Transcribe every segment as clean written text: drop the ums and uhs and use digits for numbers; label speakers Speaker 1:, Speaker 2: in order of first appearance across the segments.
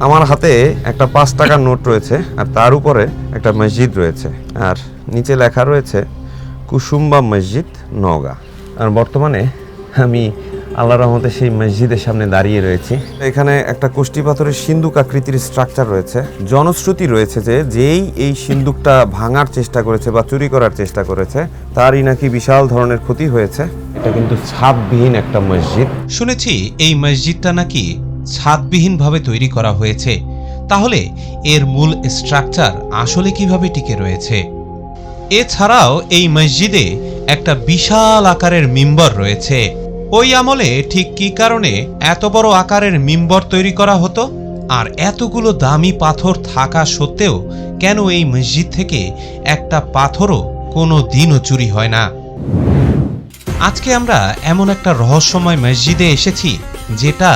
Speaker 1: আমার হাতে একটা 5 টাকার নোট রয়েছে আর তার উপরে একটা মসজিদ রয়েছে আর নিচে লেখা রয়েছে কুসুম্বা মসজিদ নওগাঁ। আর বর্তমানে আমি আল্লাহর রহমতে সেই মসজিদের সামনে দাঁড়িয়ে রয়েছি। এখানে একটা কোষ্টি পাথরের সিন্দুক আকৃতির স্ট্রাকচার রয়েছে। জনশ্রুতি রয়েছে যে যেই এই সিন্দুকটা ভাঙার চেষ্টা করেছে বা চুরি করার চেষ্টা করেছে তারই নাকি বিশাল ধরনের ক্ষতি হয়েছে। এটা কিন্তু ছাদবিহীন একটা মসজিদ।
Speaker 2: শুনেছি এই মসজিদটা নাকি ছাদবিহীনভাবে তৈরি করা হয়েছে। তাহলে এর মূল স্ট্রাকচার আসলে কিভাবে টিকে রয়েছে? এছাড়াও এই মসজিদে একটা বিশাল আকারের মিম্বর রয়েছে। ওই আমলে ঠিক কী কারণে এত বড় আকারের মিম্বর তৈরি করা হতো? আর এতগুলো দামি পাথর থাকা সত্ত্বেও কেন এই মসজিদ থেকে একটা পাথরও কোনো দিনও চুরি হয় না? আজকে আমরা এমন একটা রহস্যময় মসজিদে এসেছি যেটা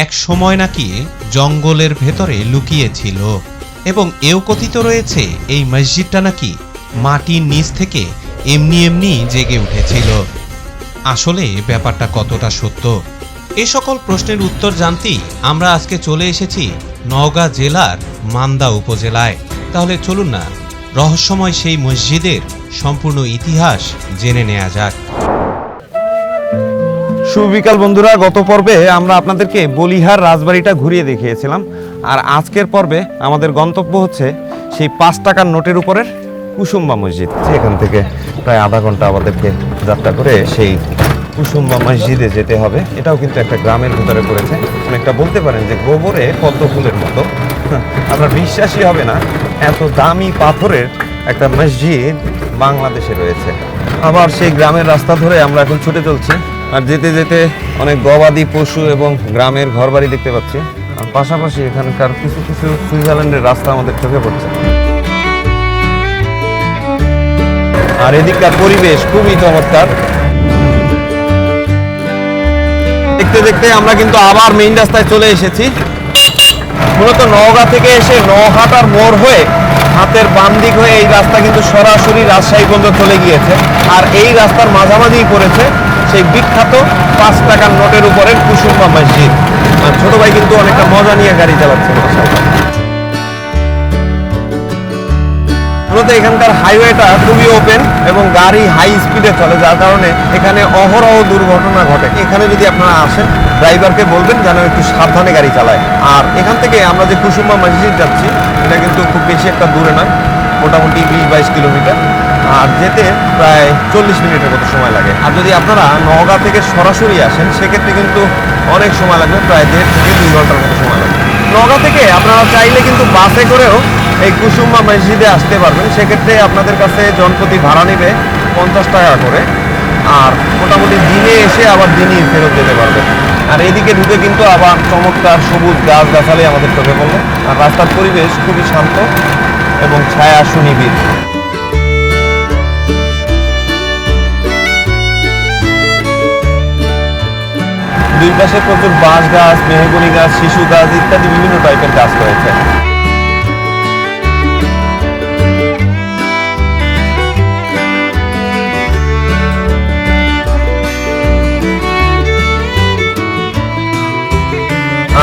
Speaker 2: এক সময় নাকি জঙ্গলের ভেতরে লুকিয়েছিল এবং এও কথিত রয়েছে এই মসজিদটা নাকি মাটির নিচ থেকে এমনি এমনি জেগে উঠেছিল। আসলে ব্যাপারটা কতটা সত্য, এ সকল প্রশ্নের উত্তর জানতেই আমরা আজকে চলে এসেছি নওগাঁ জেলার মান্দা উপজেলায়। তাহলে চলুন না রহস্যময় সেই মসজিদের সম্পূর্ণ ইতিহাস জেনে নেওয়া যাক।
Speaker 1: সুবিকাল বন্ধুরা, গত পর্বে আমরা আপনাদেরকে বলিহার রাজবাড়িটা ঘুরিয়ে দেখিয়েছিলাম আর আজকের পর্বে আমাদের গন্তব্য হচ্ছে সেই 5 টাকার নোটের উপরের কুসুম্বা মসজিদ। এখান থেকে প্রায় আধা ঘন্টা আমাদেরকে যাত্রা করে সেই কুসুম্বা মসজিদে যেতে হবে। এটাও কিন্তু একটা গ্রামের ভিতরে পড়েছে, অনেকটা বলতে পারেন যে গোবরে পদ্ম ফুলের মতো। আপনার বিশ্বাসই হবে না এত দামি পাথরের একটা মসজিদ বাংলাদেশে রয়েছে। আবার সেই গ্রামের রাস্তা ধরে আমরা এখন ছুটে চলছি আর যেতে যেতে অনেক গবাদি পশু এবং গ্রামের ঘরবাড়ি দেখতে পাচ্ছি। আর পাশাপাশি এখানকার কিছু কিছু সুইজারল্যান্ডের রাস্তা আমাদের চোখে পড়ছে। আর এদিককার পরিবেশ খুবই চমৎকার। দেখতে দেখতে আমরা কিন্তু আবার মেইন রাস্তায় চলে এসেছি। মূলত নওগাঁ থেকে এসে নওহাটার মোড় হয়ে হাতের বাম দিক হয়ে এই রাস্তা কিন্তু সরাসরি রাজশাহী পর্যন্ত চলে গিয়েছে। আর এই রাস্তার মাঝামাঝি করেছে সেই বিখ্যাত 5 টাকার নোটের উপরে কুসুম্বা মসজিদ। আর ছোট ভাই কিন্তু অনেকটা মজা নিয়ে গাড়ি চালাচ্ছে। মূলত এখানকার হাইওয়েটা খুবই ওপেন এবং গাড়ি হাই স্পিডে চলে, যার কারণে এখানে অহরহ দুর্ঘটনা ঘটে। এখানে যদি আপনারা আসেন ড্রাইভারকে বলবেন যেন একটু সাবধানে গাড়ি চালায়। আর এখান থেকে আমরা যে কুসুম্বা মসজিদ যাচ্ছি এটা কিন্তু খুব বেশি একটা দূরে নয়, মোটামুটি 20-22 কিলোমিটার। আর যেতে প্রায় 40 মিনিটের মতো সময় লাগে। আর যদি আপনারা নওগাঁ থেকে সরাসরি আসেন সেক্ষেত্রে কিন্তু অনেক সময় লাগবে, প্রায় 1.5 থেকে 2 ঘন্টার মতো সময় লাগবে। নওগাঁ থেকে আপনারা চাইলে কিন্তু বাসে করেও এই কুসুম্বা মসজিদে আসতে পারবেন। সেক্ষেত্রে আপনাদের কাছে জনপ্রতি ভাড়া নেবে 50 টাকা করে। আর মোটামুটি দিনে এসে আবার দিনই ফেরত যেতে পারবেন। আর এইদিকে ঢুকে কিন্তু আবার চমৎকার সবুজ গাছ গাছালি আমাদের চোখে পড়লো। আর রাস্তার পরিবেশ খুবই শান্ত এবং ছায়া সুনিবিড়। দুই পাশে প্রচুর বাঁশ গাছ, মেহগনি গাছ, শিশু গাছ ইত্যাদি বিভিন্ন টাইপের গাছ রয়েছে।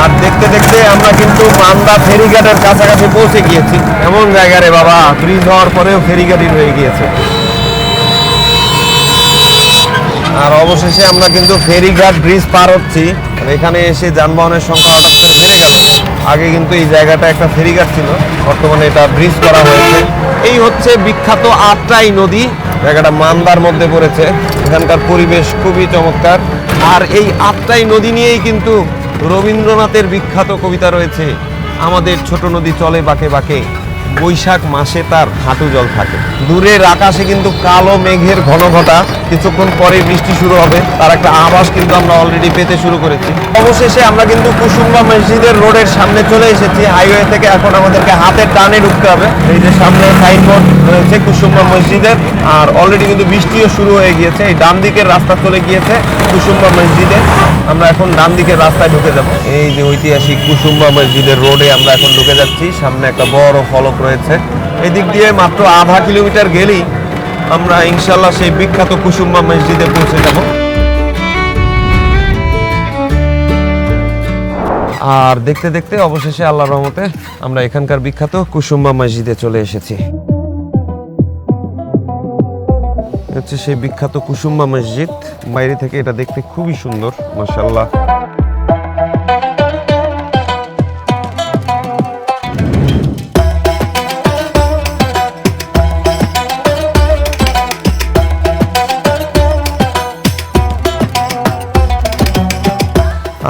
Speaker 1: আর দেখতে দেখতে আমরা কিন্তু মান্দা ফেরিঘাটের কাছাকাছি পৌঁছে গিয়েছি। এমন জায়গা রে বাবা, ব্রিজ হওয়ার পরেও ফেরিঘাটই রয়ে গিয়েছে। আর অবশেষে আমরা কিন্তু ফেরিঘাট ব্রিজ পার হচ্ছি। এখানে এসে যানবাহনের সংখ্যা হঠাৎ করে বেড়ে গেল। আগে কিন্তু এই জায়গাটা একটা ফেরিঘাট ছিল, বর্তমানে এটা ব্রিজ করা হয়েছে। এই হচ্ছে বিখ্যাত আত্রাই নদী, জায়গাটা মান্দার মধ্যে পড়েছে। এখানকার পরিবেশ খুবই চমৎকার। আর এই আত্রাই নদী নিয়েই কিন্তু রবীন্দ্রনাথের বিখ্যাত কবিতা রয়েছে, আমাদের ছোট নদী চলে বাঁকে বাঁকে, বৈশাখ মাসে তার হাঁটু জল থাকে। দূরের আকাশে কিন্তু কালো মেঘের ঘনঘটা, কিছুক্ষণ পরে বৃষ্টি শুরু হবে, তার একটা আভাস কিন্তু আমরা অলরেডি পেতে শুরু করেছি। অবশেষে আমরা কিন্তু কুসুম্বা মসজিদের রোডের সামনে চলে এসেছি। হাইওয়ে থেকে এখন আমাদেরকে হাতের ডানে ঢুকতে হবে। এই যে সামনে সাইনবোর্ড রয়েছে কুসুম্বা মসজিদের। আর অলরেডি কিন্তু বৃষ্টিও শুরু হয়ে গিয়েছে। এই ডান দিকের রাস্তা চলে গিয়েছে কুসুম্বা মসজিদে। আমরা এখন ডান দিকের রাস্তায় ঢুকে যাব। এই যে ঐতিহাসিক কুসুম্বা মসজিদের রোডে আমরা এখন ঢুকে যাচ্ছি। সামনে একটা বড় ফলক রয়েছে। এদিক দিয়ে মাত্র আধা কিলোমিটার গেলেই আমরা ইনশাল্লাহ সেই বিখ্যাত কুসুম্বা মসজিদে পৌঁছে যাব। আর দেখতে দেখতে অবশেষে আল্লাহর রহমতে আমরা এখানকার বিখ্যাত কুসুম্বা মসজিদে চলে এসেছি। হচ্ছে সেই বিখ্যাত কুসুম্বা মসজিদ। বাইরে থেকে এটা দেখতে খুবই সুন্দর, মাশাআল্লাহ।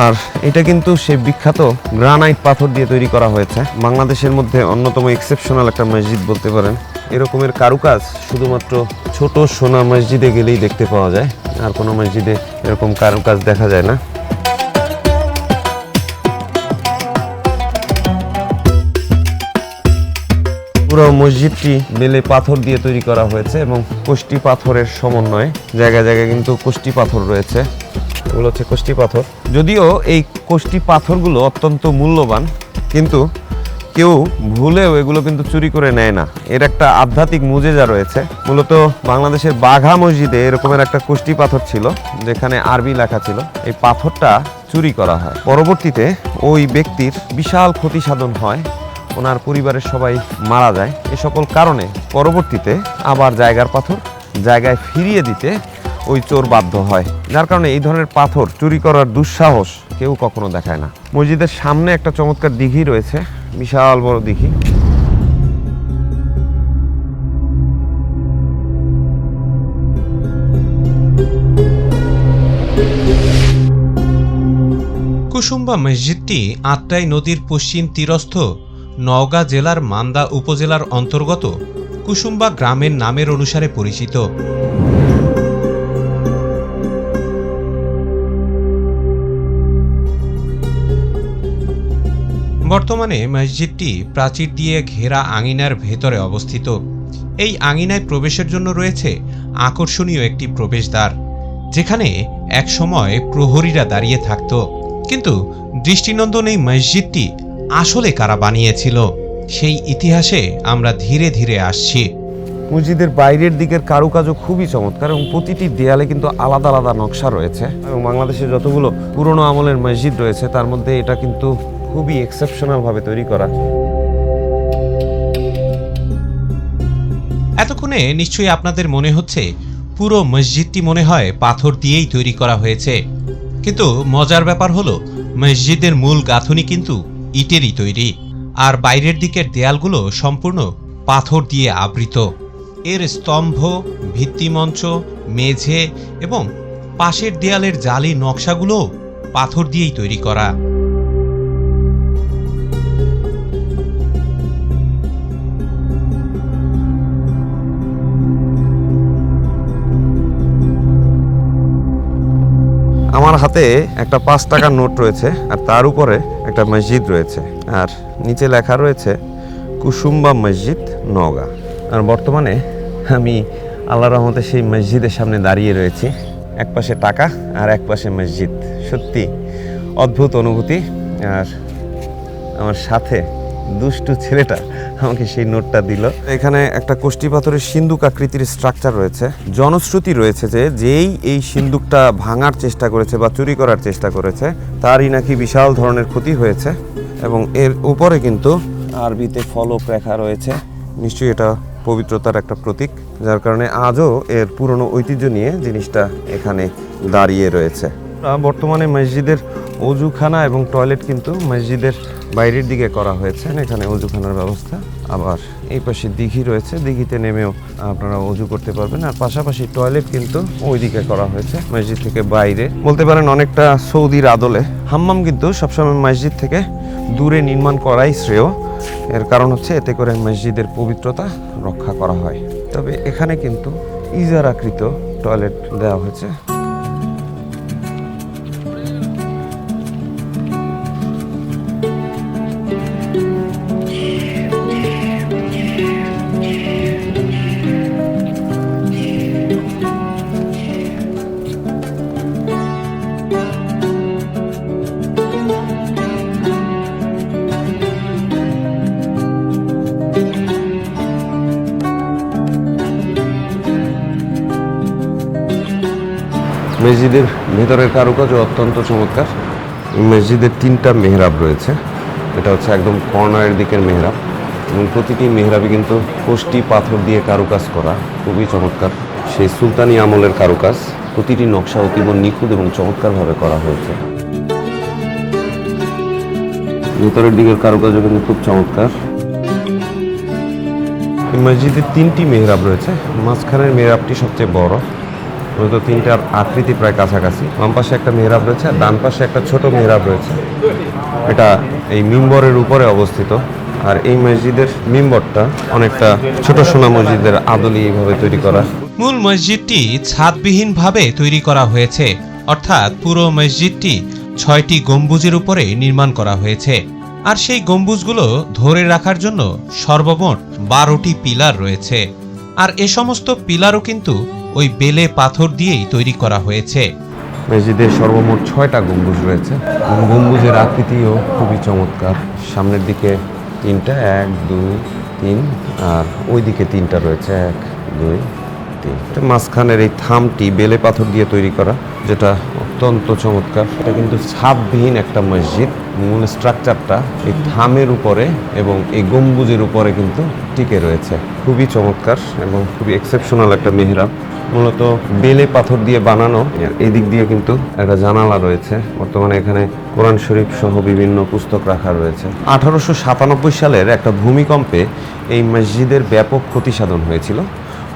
Speaker 1: আর এটা কিন্তু সেই বিখ্যাত গ্রানাইট পাথর দিয়ে তৈরি করা হয়েছে। বাংলাদেশের মধ্যে অন্যতম এক্সেপশনাল একটা মসজিদ বলতে পারেন। এরকমের কারুকাজ শুধুমাত্র ছোট সোনা মসজিদে গেলেই দেখতে পাওয়া যায়, আর কোনো মসজিদে এরকম কারুকাজ দেখা যায় না। পুরো মসজিদটি বেলে পাথর দিয়ে তৈরি করা হয়েছে এবং কোষ্টি পাথরের সমন্বয়ে জায়গায় জায়গায় কিন্তু কোষ্টি পাথর রয়েছে। এগুলো হচ্ছে কোষ্টি পাথর। যদিও এই কোষ্টি পাথরগুলো অত্যন্ত মূল্যবান, কিন্তু কেউ ভুলেও এগুলো কিন্তু চুরি করে নেয় না। এর একটা আধ্যাত্মিক মুজেজা রয়েছে। মূলত বাংলাদেশের বাঘা মসজিদে এরকমের একটা কোষ্টি পাথর ছিল, যেখানে আরবি লেখা ছিল। এই পাথরটা চুরি করা হয়, পরবর্তীতে ওই ব্যক্তির বিশাল ক্ষতি সাধন হয়, ওনার পরিবারের সবাই মারা যায়। এ সকল কারণে পরবর্তীতে আবার জায়গার পাথর জায়গায় ফিরিয়ে দিতে ওই চোর বাধ্য হয়, যার কারণে এই ধরনের পাথর চুরি করার দুঃসাহস কেউ কখনো দেখায় না। মসজিদের সামনে একটা চমৎকার দিঘি রয়েছে, বিশাল বড় দিঘি।
Speaker 2: কুসুম্বা মসজিদটি আত্রাই নদীর পশ্চিম তীরস্থ নওগাঁ জেলার মান্দা উপজেলার অন্তর্গত কুসুম্বা গ্রামের নামের অনুসারে পরিচিত। বর্তমানে মসজিদটি প্রাচীর দিয়ে ঘেরা আঙিনার ভেতরে অবস্থিত। এই আঙিনায় প্রবেশের জন্য রয়েছে আকর্ষণীয় একটি প্রবেশদ্বার, যেখানে একসময় প্রহরীরা দাঁড়িয়ে থাকত। কিন্তু দৃষ্টিনন্দন এই মসজিদটি আসলে কারা বানিয়েছিল, সেই ইতিহাসে আমরা ধীরে ধীরে আসছি।
Speaker 1: মসজিদের বাইরের দিকের কারুকাজও খুবই চমৎকার এবং প্রতিটি দেয়ালে কিন্তু আলাদা আলাদা নকশা রয়েছে। এবং বাংলাদেশে যতগুলো পুরনো আমলের মসজিদ রয়েছে তার মধ্যে এটা কিন্তু খুবই এক্সেপশনাল ভাবে তৈরি করা।
Speaker 2: এতক্ষণে নিশ্চয়ই আপনাদের মনে হচ্ছে পুরো মসজিদটি মনে হয় পাথর দিয়েই তৈরি করা হয়েছে, কিন্তু মজার ব্যাপার হলো মসজিদের মূল গাঁথুনি কিন্তু ইটেরই তৈরি, আর বাইরের দিকের দেয়ালগুলো সম্পূর্ণ পাথর দিয়ে আবৃত। এর স্তম্ভ, ভিত্তিমঞ্চ, মেঝে এবং পাশের দেয়ালের জালি নকশাগুলো পাথর দিয়েই তৈরি করা।
Speaker 1: আমার হাতে একটা 5 টাকার নোট রয়েছে, আর তার উপরে একটা মসজিদ রয়েছে, আর নিচে লেখা রয়েছে কুসুম্বা মসজিদ নওগাঁ। আর বর্তমানে আমি আল্লাহর রহমতে সেই মসজিদের সামনে দাঁড়িয়ে রয়েছি। এক পাশে টাকা আর এক পাশে মসজিদ। সত্যি অদ্ভুত অনুভূতি। আর আমার সাথে দুষ্টু ছেলেটা আমাকে সেই নোটটা দিল। এখানে একটা কোষ্টি পাথরের সিন্দুক আকৃতির স্ট্রাকচার রয়েছে। জনশ্রুতি রয়েছে যে যেই এই সিন্দুকটা ভাঙার চেষ্টা করেছে বা চুরি করার চেষ্টা করেছে তারই নাকি বিশাল ধরনের ক্ষতি হয়েছে। এবং এর উপরে কিন্তু আরবিতে ফলক রেখা রয়েছে, নিশ্চয়ই এটা পবিত্রতার একটা প্রতীক, যার কারণে আজও এর পুরনো ঐতিহ্য নিয়ে জিনিসটা এখানে দাঁড়িয়ে রয়েছে। বর্তমানে মসজিদের অজুখানা এবং টয়লেট কিন্তু মসজিদের বাইরের দিকে করা হয়েছে। এখানে অজুখানার ব্যবস্থা, আবার এই পাশে দিঘি রয়েছে, দিঘিতে নেমেও আপনারা অজু করতে পারবেন। আর পাশাপাশি টয়লেট কিন্তু ওই দিকে করা হয়েছে মসজিদ থেকে বাইরে, বলতে পারেন অনেকটা সৌদির আদলে। হাম্মাম কিন্তু সবসময় মসজিদ থেকে দূরে নির্মাণ করাই শ্রেয়। এর কারণ হচ্ছে এতে করে মসজিদের পবিত্রতা রক্ষা করা হয়। তবে এখানে কিন্তু ইজারাকৃত টয়লেট দেওয়া হয়েছে। মসজিদের ভেতরের কারুকাজ অত্যন্ত চমৎকার। এই মসজিদের 3টা মেহরাব রয়েছে। এটা হচ্ছে একদম কর্নারের দিকের মেহরাব এবং প্রতিটি মেহরাবই কিন্তু কোষ্টি পাথর দিয়ে কারুকাজ করা, খুবই চমৎকার। সেই সুলতানি আমলের কারুকাজ, প্রতিটি নকশা অতীব নিখুঁত এবং চমৎকারভাবে করা হয়েছে। ভেতরের দিকের কারুকাজও কিন্তু খুব চমৎকার। এই মসজিদে 3টি মেহরাব রয়েছে, মাঝখানের মেহরাবটি সবচেয়ে বড়, মূলত 3টার আকৃতি প্রায় কাছাকাছি। বাম পাশে একটা মেহরাব রয়েছে আর ডান পাশে একটা ছোট মেহরাব রয়েছে। এটা এই মিম্বরের উপরে অবস্থিত। আর এই মসজিদের মিম্বরটা অনেকটা ছোট সোনা মসজিদের আদলে এইভাবে তৈরি করা।
Speaker 2: মূল মসজিদটি ছাদবিহীনভাবে তৈরি করা হয়েছে, অর্থাৎ পুরো মসজিদটি 6টি গম্বুজের উপরে নির্মাণ করা হয়েছে। আর সেই গম্বুজগুলো ধরে রাখার জন্য সর্বমোট 12টি পিলার রয়েছে। আর এ সমস্ত পিলারও কিন্তু ওই বেলে পাথর দিয়েই তৈরি করা হয়েছে।
Speaker 1: মসজিদের সর্বমোট 6টা গম্বুজ রয়েছে এবং গম্বুজের আকৃতিও খুবই চমৎকার। সামনের দিকে 3টা, 1, 2, 3, আর ওই দিকে 3টা রয়েছে, 1, 2, 3। মাঝখানের এই থামটি বেলে পাথর দিয়ে তৈরি করা, যেটা অত্যন্ত চমৎকার। এটা কিন্তু ছাদবিহীন একটা মসজিদ। মূল স্ট্রাকচারটা এই থামের উপরে এবং এই গম্বুজের উপরে কিন্তু টিকে রয়েছে। খুবই চমৎকার এবং খুবই এক্সেপশনাল একটা মেহরাব, মূলত বেলে পাথর দিয়ে বানানো। এই দিক দিয়ে কিন্তু একটা জানালা রয়েছে। বর্তমানে এখানে কোরআন শরীফ সহ বিভিন্ন পুস্তক রাখা রয়েছে। 1897 সালের একটা ভূমিকম্পে এই মসজিদের ব্যাপক ক্ষতি সাধন হয়েছিল।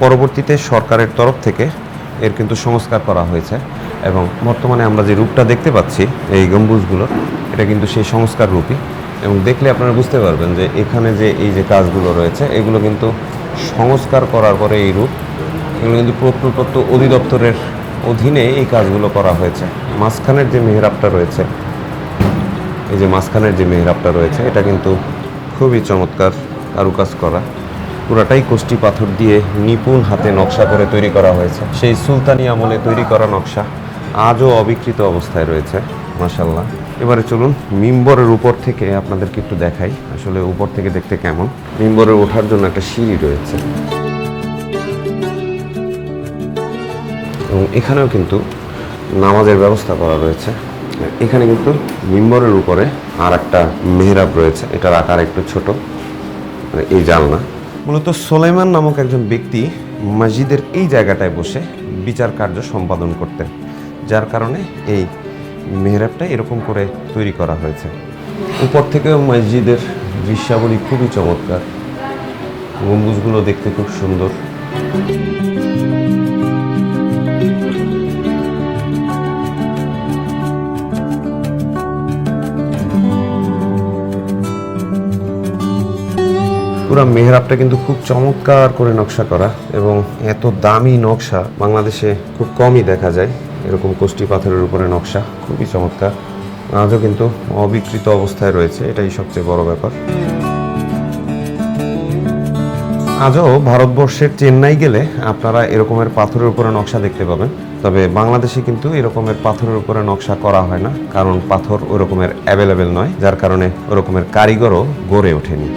Speaker 1: পরবর্তীতে সরকারের তরফ থেকে এর কিন্তু সংস্কার করা হয়েছে এবং বর্তমানে আমরা যে রূপটা দেখতে পাচ্ছি এই গম্বুজগুলো, এটা কিন্তু সেই সংস্কার রূপই। এবং দেখলে আপনারা বুঝতে পারবেন যে এখানে যে এই যে কাজগুলো রয়েছে, এগুলো কিন্তু সংস্কার করার পরে এই রূপ। এগুলো কিন্তু প্রত্নতত্ত্ব অধিদপ্তরের অধীনে এই কাজগুলো করা হয়েছে। মাঝখানের যে মেহরাবটা রয়েছে, এই যে মাঝখানের যে মেহরাবটা রয়েছে, এটা কিন্তু খুবই চমৎকার কারুকাজ করা। পুরাটাই কোষ্টি পাথর দিয়ে নিপুণ হাতে নকশা করে তৈরি করা হয়েছে। সেই সুলতানি আমলে তৈরি করা নকশা আজও অবিকৃত অবস্থায় রয়েছে, মাশাআল্লাহ। এবারে চলুন মিম্বরের উপর থেকে আপনাদেরকে একটু দেখাই আসলে উপর থেকে দেখতে কেমন। মিম্বরে ওঠার জন্য একটা সিঁড়ি রয়েছে এবং এখানেও কিন্তু নামাজের ব্যবস্থা করা রয়েছে। এখানে কিন্তু মিম্বরের উপরে আর একটা মেহরাব রয়েছে, এটার আকার একটু ছোট, এই জালনা। মূলত সোলাইমান নামক একজন ব্যক্তি মসজিদের এই জায়গাটায় বসে বিচার কার্য সম্পাদন করতেন, যার কারণে এই মেহরাবটা এরকম করে তৈরি করা হয়েছে। উপর থেকেও মসজিদের দৃশ্যাবলী খুবই চমৎকার, গম্বুজগুলো দেখতে খুব সুন্দর। পুরো মেহরাবটা কিন্তু খুব চমৎকার করে নকশা করা এবং এত দামি নকশা বাংলাদেশে খুব কমই দেখা যায়। এরকম কোষ্টি পাথরের উপরে নকশা খুবই চমৎকার, আজও কিন্তু অবিকৃত অবস্থায় রয়েছে, এটাই সবচেয়ে বড় ব্যাপার। আজও ভারতবর্ষের চেন্নাই গেলে আপনারা এরকমের পাথরের উপরে নকশা দেখতে পাবেন, তবে বাংলাদেশে কিন্তু এরকমের পাথরের উপরে নকশা করা হয় না, কারণ পাথর ওই রকমের অ্যাভেলেবেল নয়, যার কারণে ওরকমের কারিগরও গড়ে ওঠেনি।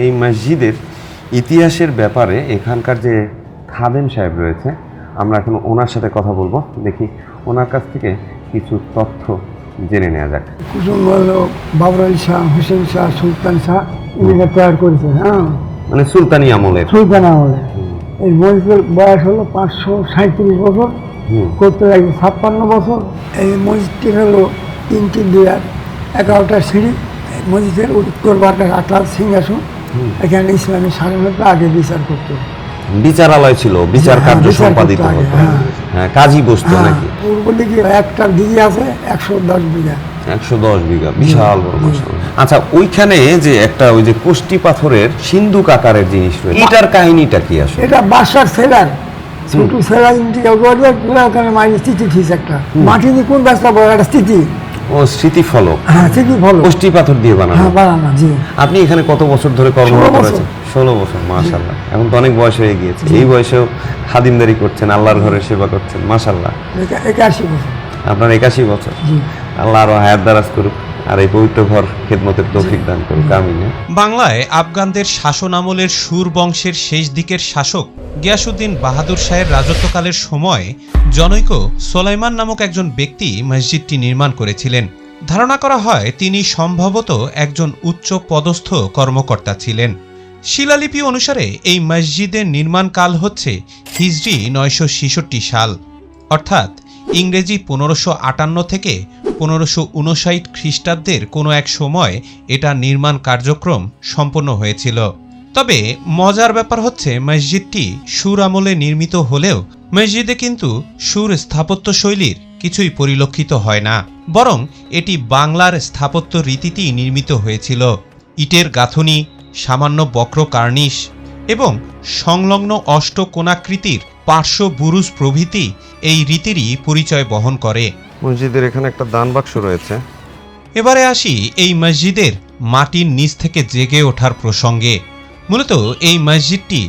Speaker 1: এই মসজিদের ইতিহাসের ব্যাপারে এখানকার যে খাদেম সাহেব রয়েছে, আমরা এখন ওনার সাথে কথা বলবো, দেখি ওনার কাছ থেকে কিছু তথ্য জেনে নেওয়া যাক।
Speaker 3: কুসুম হলো বাবর আলী শাহ, হোসেন শাহ, সুলতান শাহ ইনিরা তৈরি করেছে। হ্যাঁ,
Speaker 1: মানে সুলতানি আমলের।
Speaker 3: সুলতান আমলে এই মসজিদের বয়স হলো 537 বছর, করতে লাগে 56 বছর। এই মসজিদটি হলো 3টি দেয়াল, 11টা সিঁড়ি। মসজিদের উত্তর বারটা আটলাল সিংহাসন, এখানে ইসলামী স্বাধীনতা আগে বিচার করতো,
Speaker 1: বিচারালয় ছিল, বিচার কার্য সম্পাদিত হতো। হ্যাঁ, কাজী বসতো নাকি?
Speaker 3: পূর্ব দিকে একটা দিঘি আছে 110 বিঘা।
Speaker 1: 110 বিঘা, বিশাল বড় মশাল। আচ্ছা, ওইখানে যে একটা ওই যে কোষ্টি পাথরের সিন্ধুক আকারের জিনিস রয়েছে, এটার কাহিনীটা কি আসলে?
Speaker 3: এটা বাসার সেলার, ছোট সেলার ওখানে মাইনে স্থিতি ঠিক একটা মাটি দিয়ে কোন গাছটা বড় একটা স্থিতি।
Speaker 1: ও, স্মৃতিফলক।
Speaker 3: হ্যাঁ, স্মৃতিফলক
Speaker 1: কোষ্টি পাথর দিয়ে বানানো।
Speaker 3: হ্যাঁ, বানানো। জি।
Speaker 1: আপনি এখানে কত বছর ধরে কর্মরত
Speaker 3: 16 বছর।
Speaker 1: রয়েছেন? 16 বছর, মাশাআল্লাহ। এখন তো অনেক বয়স হয়ে গিয়েছে, এই বয়সেও খাদিমদারি করছেন, আল্লাহর ঘরে সেবা করছেন, মাশাআল্লাহ।
Speaker 3: 81 বছর।
Speaker 1: আপনার 81 বছর।
Speaker 3: জি।
Speaker 1: আল্লাহ আরো হায়াত দারাজ করুক। আর এই পবিত্র ঘর খেদমতের তৌফিক দান করুক, আমিন।
Speaker 2: বাংলায় আফগানদের শাসন আমলের সুর বংশের শেষ দিকের শাসক গিয়াসউদ্দিন বাহাদুর শাহের রাজত্বকালের সময় জনৈক সোলাইমান নামক একজন ব্যক্তি মসজিদটি নির্মাণ করেছিলেন। ধারণা করা হয় তিনি সম্ভবত একজন উচ্চ পদস্থ কর্মকর্তা ছিলেন। শিলালিপি অনুসারে এই মসজিদের নির্মাণকাল হচ্ছে হিজরি 966 সাল, অর্থাৎ ইংরেজি 1558 থেকে 1559 খ্রিস্টাব্দের কোনো এক সময় এটা নির্মাণ কার্যক্রম সম্পন্ন হয়েছিল। তবে মজার ব্যাপার হচ্ছে মসজিদটি সুর আমলে নির্মিত হলেও মসজিদে কিন্তু সুর স্থাপত্য শৈলীর কিছুই পরিলক্ষিত হয় না, বরং এটি বাংলার স্থাপত্য রীতিতেই নির্মিত হয়েছিল। ইটের গাঁথনি, সামান্য বক্র কার্নিশ এবং সংলগ্ন অষ্টকোণাকৃতির পার্শ্ব বুরুজ প্রভৃতি এই রীতিরই পরিচয় বহন করে।
Speaker 1: মসজিদের এখানে একটা দান বাক্স রয়েছে।
Speaker 2: এবারে আসি এই মসজিদের মাটির নিচ থেকে জেগে ওঠার প্রসঙ্গে। মূলত এই মসজিদটি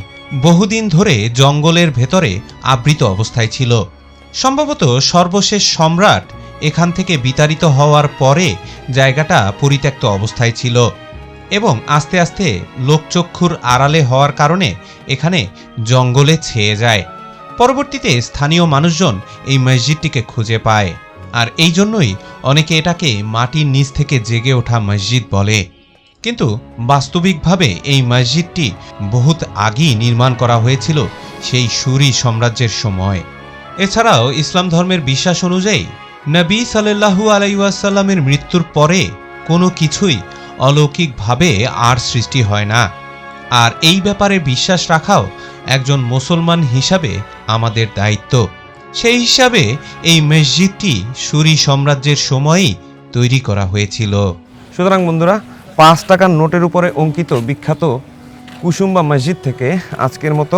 Speaker 2: বহুদিন ধরে জঙ্গলের ভেতরে আবৃত অবস্থায় ছিল। সম্ভবত সর্বশেষ সম্রাট এখান থেকে বিতাড়িত হওয়ার পরে জায়গাটা পরিত্যক্ত অবস্থায় ছিল এবং আস্তে আস্তে লোকচক্ষুর আড়ালে হওয়ার কারণে এখানে জঙ্গলে ছেয়ে যায়। পরবর্তীতে স্থানীয় মানুষজন এই মসজিদটিকে খুঁজে পায়, আর এই জন্যই অনেকে এটাকে মাটির নিচ থেকে জেগে ওঠা মসজিদ বলে। কিন্তু বাস্তবিকভাবে এই মসজিদটি বহুত আগেই নির্মাণ করা হয়েছিল, সেই সুরি সাম্রাজ্যের সময়। এছাড়াও ইসলাম ধর্মের বিশ্বাস অনুযায়ী নবী সাল্লাল্লাহু আলাইহি ওয়াসাল্লামের মৃত্যুর পরে কোনো কিছুই অলৌকিকভাবে আর সৃষ্টি হয় না, আর এই ব্যাপারে বিশ্বাস রাখাও একজন মুসলমান হিসাবে আমাদের দায়িত্ব। সেই হিসাবে এই মসজিদটি সুরি সাম্রাজ্যের সময়েই তৈরি করা হয়েছিল।
Speaker 1: সুতরাং বন্ধুরা, 5 টাকার নোটের উপরে অঙ্কিত বিখ্যাত কুসুম্বা মসজিদ থেকে আজকের মতো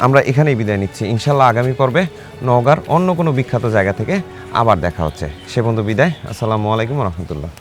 Speaker 1: আমরা এখানেই বিদায় নিচ্ছি। ইনশাল্লাহ আগামী পর্বে নওগাঁর অন্য কোনো বিখ্যাত জায়গা থেকে আবার দেখা হচ্ছে। সে পর্যন্ত বিদায়। আসসালামু আলাইকুম রহমতুল্লাহ।